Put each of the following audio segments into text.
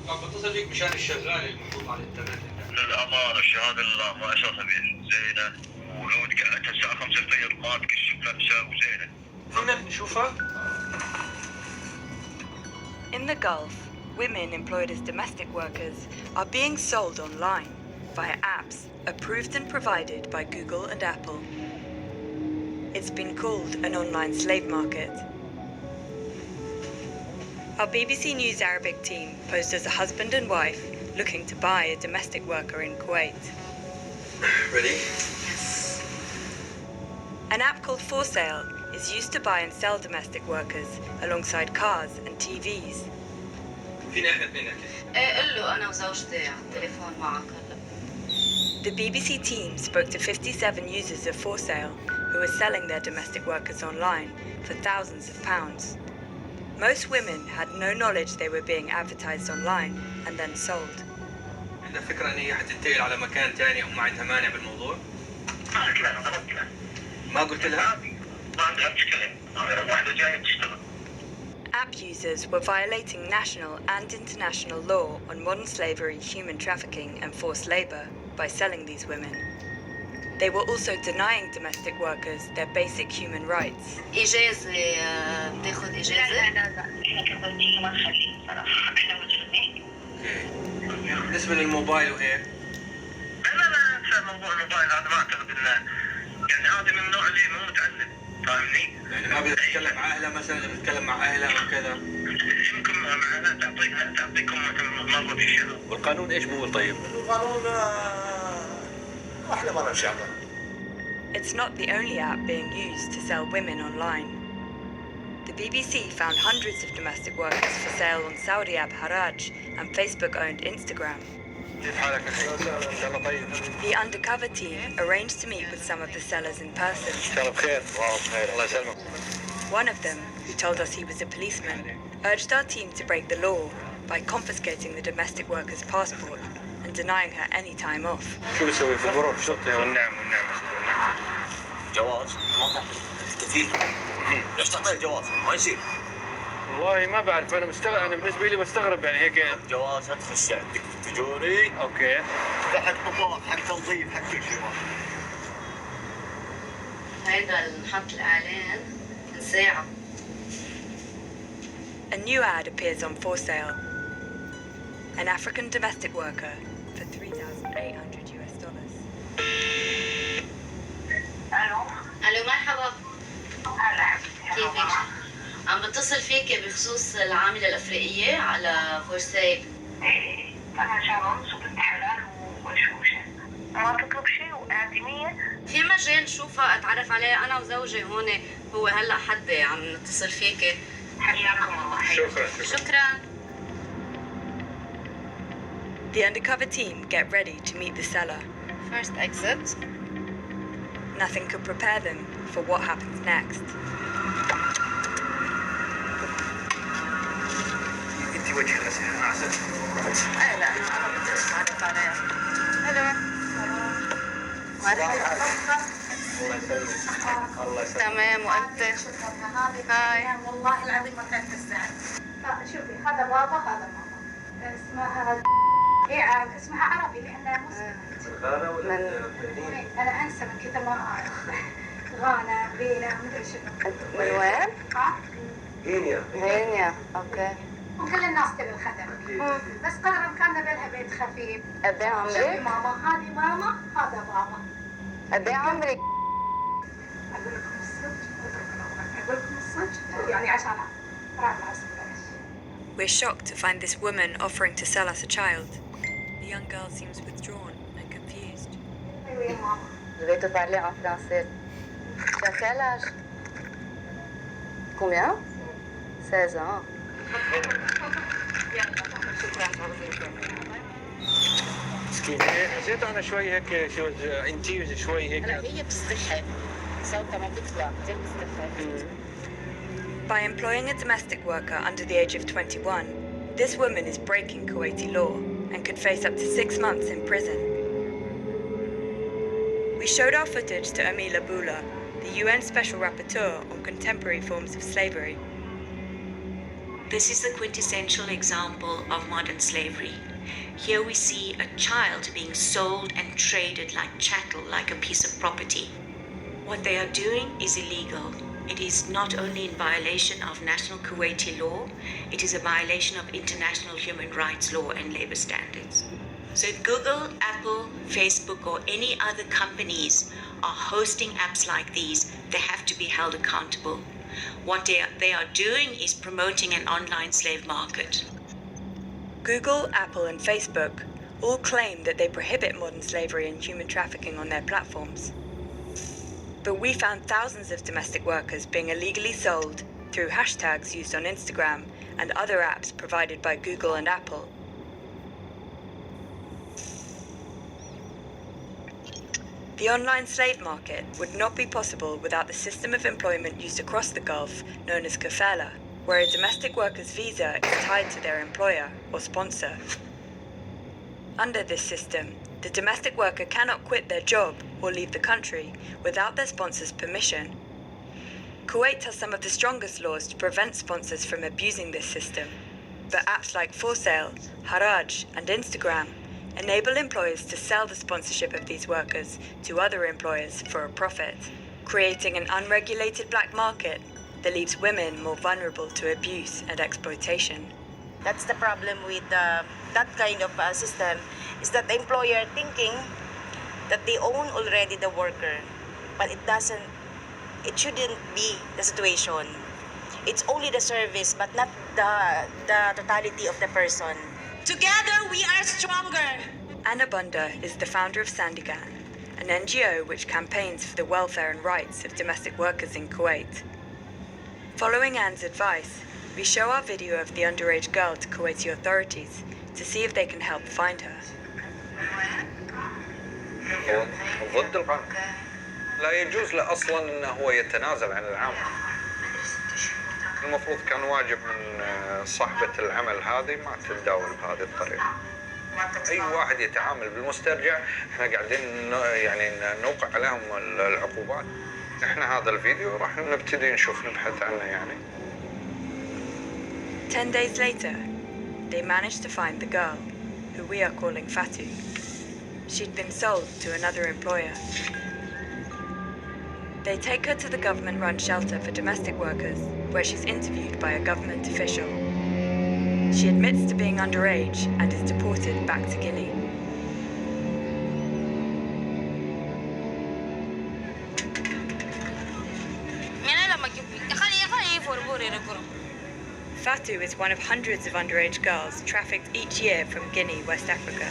طب بتصل بيك مشان الشغاله المفروض على الانترنت. للامانه الشهاده لله ما اشوفها زينه، ولو قعدت الساعه 5 الفجر ما تكشف نفسها وزينه. فينا نشوفها؟ In the Gulf, women employed as domestic workers are being sold online via apps approved and provided by Google and Apple. It's been called an online slave market. Our BBC News Arabic team posed as a husband and wife looking to buy a domestic worker in Kuwait. Ready? An app called For Sale is used to buy and sell domestic workers alongside cars and TVs. فينا احنا اثنين نحكي. قل له انا وزوجتي على التليفون معك هلا. The BBC team spoke to 57 users of For Sale who were selling their domestic workers online for thousands of pounds. Most women had no knowledge they were being advertised online and then sold. عندها فكره ان هي حتنتقل على مكان ثاني او ما عندها مانع بالموضوع؟ ما قلت لها، ضربت لها. ما قلت لها؟ ما عندها مشكله، واحده جايه تشتغل. App users were violating national and international law on modern slavery, human trafficking and forced labour by selling these women. They were also denying domestic workers their basic human rights. إجازة بتاخد إجازة؟ لا احنا كبنتية ما نخليه صراحة، احنا مجرمين. بالنسبه للموبايل وهيك؟ لا انسى موضوع الموبايل هذا، ما اعتقد انه يعني هذا من النوع اللي مو متعلم، فاهمني؟ يعني ما بتتكلم مع اهلها مثلا، اذا بتتكلم مع اهلها او كذا؟ يمكن مع اهلها تعطيكم مثلا مرة في الشهر. والقانون ايش بقول طيب؟ القانون احنا ما نشغل. It's not the only app being used to sell women online. The BBC found hundreds of domestic workers for sale on Saudi app Haraj and Facebook-owned Instagram. كيف حالك اخي؟ ان شاء الله طيب. The undercover team arranged to meet with some of the sellers in person. ان شاء الله بخير. والله بخير، الله يسلمك. One of them, who told us he was a policeman, urged our team to break the law by confiscating the domestic worker's passport and denying her any time off. شو بتسوي في الغرف شرطي؟ والنعم جواز ما تعطي كثير. ليش تعطيه الجواز؟ ما يصير. والله ما بعرف، انا مستغرب، انا بالنسبه لي مستغرب يعني هيك. جواز تخش عندك تجوري، اوكي. حق طباخ، حق تنظيف، حق كل شيء. هيدا نحط الإعلان نساعه. A new ad appears on For Sale. An African domestic worker for $3,800. ألو مرحبا. كيفك؟ عم بتصل فيك بخصوص العاملة الأفريقية على For Sale. أنا شارون صبت حلال وشوشة، ما تطلب شيء وآدمية. في مجال شوفها أتعرف عليها أنا وزوجي هون، هو هلأ حد عم نتصل فيك. حياكم الله. شكرا. The undercover team get ready to meet the seller. First exit. Nothing could prepare them for what happens next. انت وجه الاسئله احسن. لا أنا بتعرف عليها. هلو. مرحبا. الله يسلمك. الله يسلمك. تمام، وأنت؟ هاي. والله العظيم ما كانت تستاهل. شوفي هذا بابا هذا ماما. اسمها هي اسمها عربي لأنها مسلمة. غانا ولا من أنا أنسى من كذا ما أعرف. غانا بينا مدري شنو. من وين؟ ها؟ هينيا. أوكي. وكل الناس تبي الخدم. بس قدر إمكاننا بلها بيت خفيف. قد إيه شوفي عمرك؟ ماما هذه ماما هذا بابا. قد إيه عمرك؟ أقول لكم الصدق. أقول لكم الصدق يعني عشان راح أسمع. We're shocked to find this woman offering to sell us a child. The young girl seems withdrawn and confused. Oui, maman. Je vais te parler en français. Tu as quel âge? Combien? 16 ans. مسكين. حسيت انا شوي هيك شو انتيوز شوي هيك. هلا هي بتستحي صوتها ما بيطلع كثير بتستحي. By employing a domestic worker under the age of 21, this woman is breaking Kuwaiti law and could face up to 6 months in prison. We showed our footage to Amila Bula, the UN Special Rapporteur on contemporary forms of slavery. This is the quintessential example of modern slavery. Here we see a child being sold and traded like chattel, like a piece of property. What they are doing is illegal. It is not only in violation of national Kuwaiti law, it is a violation of international human rights law and labor standards. So if Google, Apple, Facebook, or any other companies are hosting apps like these, they have to be held accountable. What they are doing is promoting an online slave market. Google, Apple, and Facebook all claim that they prohibit modern slavery and human trafficking on their platforms. But we found thousands of domestic workers being illegally sold through hashtags used on Instagram and other apps provided by Google and Apple. The online slave market would not be possible without the system of employment used across the Gulf known as kafala, where a domestic worker's visa is tied to their employer or sponsor. Under this system, the domestic worker cannot quit their job or leave the country without their sponsor's permission. Kuwait has some of the strongest laws to prevent sponsors from abusing this system, but apps like For Sale, Haraj, and Instagram enable employers to sell the sponsorship of these workers to other employers for a profit, creating an unregulated black market that leaves women more vulnerable to abuse and exploitation. That's the problem with that kind of system, is that the employer thinking that they own already the worker, but it shouldn't be the situation. It's only the service, but not the totality of the person. Together we are stronger. Anna Bunda is the founder of Sandigan, an NGO which campaigns for the welfare and rights of domestic workers in Kuwait. Following Anne's advice, we show our video of the underage girl to Kuwaiti authorities to see if they can help find her. ضد القانون. لا يجوز له اصلا انه هو يتنازل عن العمل. المفروض كان واجب من صاحبة العمل هذه ما تتداول بهذه الطريقة. اي واحد يتعامل بالمسترجع احنا قاعدين يعني نوقع عليهم العقوبات. احنا هذا الفيديو راح نبتدي نبحث عنه يعني. 10 days later, they managed to find the girl, who we are calling Fatu. She'd been sold to another employer. They take her to the government-run shelter for domestic workers, where she's interviewed by a government official. She admits to being underage and is deported back to Guinea. Fatu is one of hundreds of underage girls trafficked each year from Guinea, West Africa.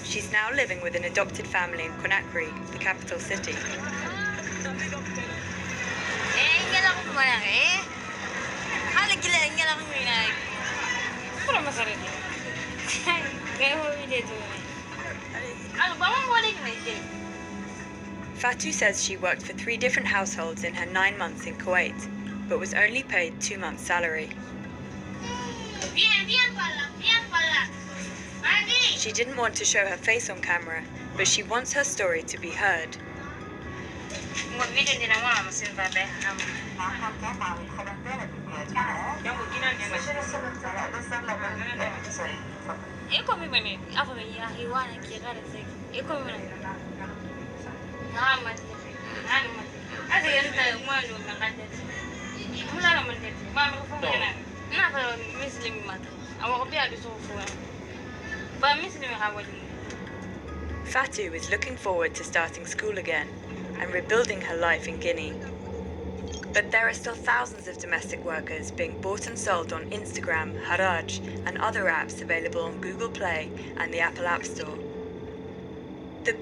She's now living with an adopted family in Conakry, the capital city. Fatu says she worked for 3 different households in her 9 months in Kuwait, but was only paid 2 months' salary. She didn't want to show her face on camera, but she wants her story to be heard. Fatu is looking forward to starting school again and rebuilding her life in Guinea. But there are still thousands of domestic workers being bought and sold on Instagram, Haraj, and other apps available on Google Play and the Apple App Store. The